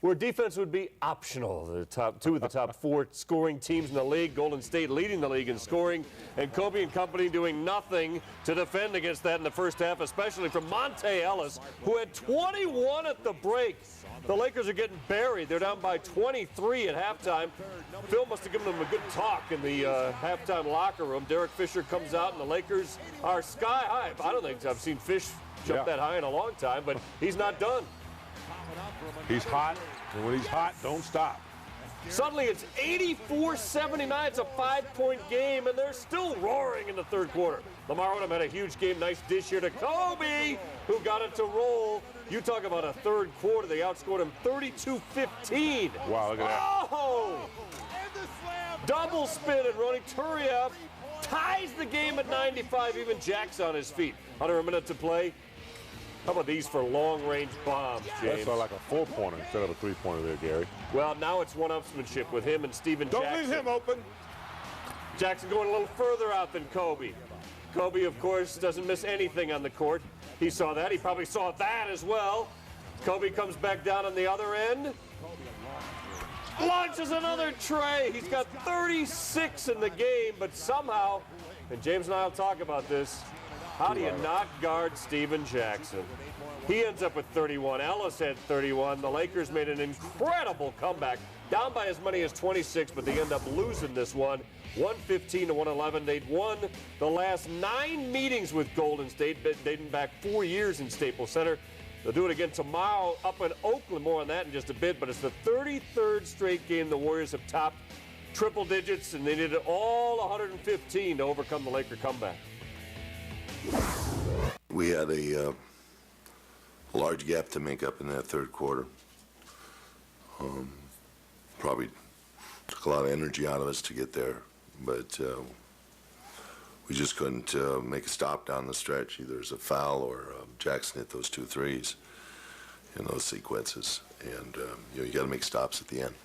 where defense would be optional. The top two of the top four scoring teams in the league, Golden State leading the league in scoring, and Kobe and company doing nothing to defend against that in the first half, especially from Monte Ellis, who had 21 at the break. The Lakers are getting buried. They're down by 23 at halftime. Phil must have given them a good talk in the halftime locker room. Derek Fisher comes out, and the Lakers are sky high. I don't think I've seen Fish jump that high in a long time, but he's not done. He's hot, and when he's hot, don't stop. Suddenly it's 84-79. It's a 5-point game, and they're still roaring in the third quarter. Lamar Odom had a huge game. Nice dish here to Kobe, who got it to roll. You talk about a third quarter. They outscored him 32-15. Wow, look at that. Oh! Double spin, and Ronny Turiev ties the game at 95. Even Jack's on his feet. Under a minute to play. How about these for long-range bombs, James? That's like a 4-pointer instead of a 3-pointer there, Gary. Well, now it's one-upsmanship with him and Steven Jackson. Don't leave him open. Jackson going a little further out than Kobe. Kobe, of course, doesn't miss anything on the court. He saw that. He probably saw that as well. Kobe comes back down on the other end. Launches another tray. He's got 36 in the game, but somehow, and James and I will talk about this, how do you not guard Steven Jackson? He ends up with 31. Ellis had 31. The Lakers made an incredible comeback, down by as many as 26, but they end up losing this one, 115-111. They'd won the last 9 meetings with Golden State, dating back 4 years in Staples Center. They'll do it again tomorrow up in Oakland. More on that in just a bit, but it's the 33rd straight game the Warriors have topped triple digits, and they did it all 115 to overcome the Laker comeback. We had a large gap to make up in that third quarter. Probably took a lot of energy out of us to get there, but we just couldn't make a stop down the stretch. Either as a foul or Jackson hit those 2 threes in those sequences, and you got to make stops at the end.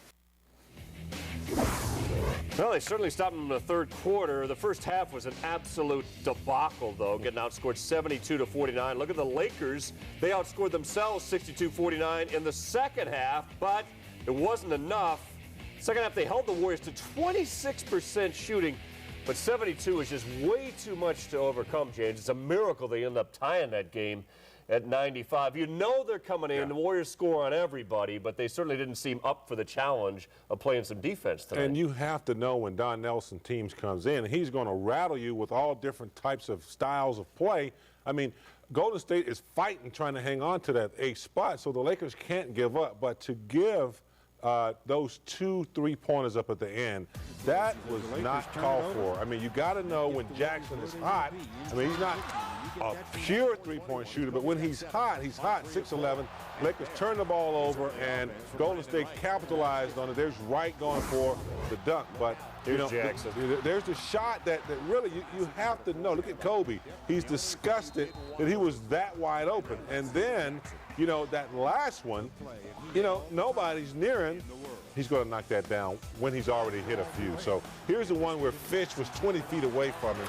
Well, they certainly stopped him in the third quarter. The first half was an absolute debacle, though, getting outscored 72-49. Look at the Lakers. They outscored themselves 62-49 in the second half, but it wasn't enough. Second half, they held the Warriors to 26% shooting, but 72 is just way too much to overcome, James. It's a miracle they end up tying that game at 95. You know they're coming in. The Warriors score on everybody, but they certainly didn't seem up for the challenge of playing some defense tonight. And you have to know when Don Nelson teams comes in, he's going to rattle you with all different types of styles of play. I mean, Golden State is fighting, trying to hang on to that 8th spot, so the Lakers can't give up. But to give those 2 3-pointers up at the end, that was not called for. I mean, you got to know when Jackson is hot. I mean, he's not a pure 3-point shooter, but when he's hot, 6'11". Lakers turn the ball over, and Golden State capitalized on it. There's Wright going for the dunk, but you know, Jackson. There's the shot that really you have to know. Look at Kobe. He's disgusted that he was that wide open, and then you know that last one, you know, nobody's near him. He's going to knock that down when he's already hit a few. So here's the one where Fish was 20 feet away from him.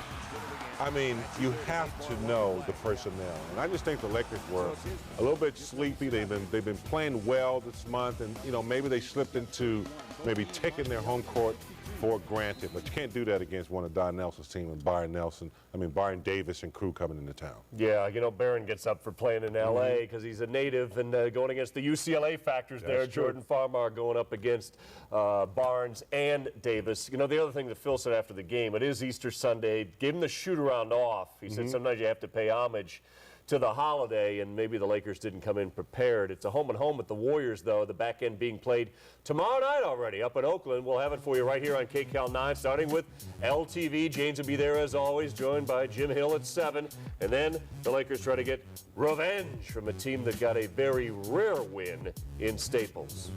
I mean, you have to know the personnel. And I just think the Lakers were a little bit sleepy. They've been playing well this month, and you know, maybe they slipped into maybe taking their home court for granted. But you can't do that against one of Don Nelson's team and Byron Davis and crew coming into town. Yeah, you know, Barron gets up for playing in L.A. because he's a native, and going against the UCLA factors there. That's true. Jordan Farmar going up against Barnes and Davis. You know, the other thing that Phil said after the game, it is Easter Sunday. Gave him the shoot-around off. He said sometimes you have to pay homage to the holiday, and maybe the Lakers didn't come in prepared. It's a home-and-home with the Warriors, though. The back end being played tomorrow night already up in Oakland. We'll have it for you right here on KCAL 9, starting with LTV. James will be there, as always, joined by Jim Hill at 7. And then the Lakers try to get revenge from a team that got a very rare win in Staples.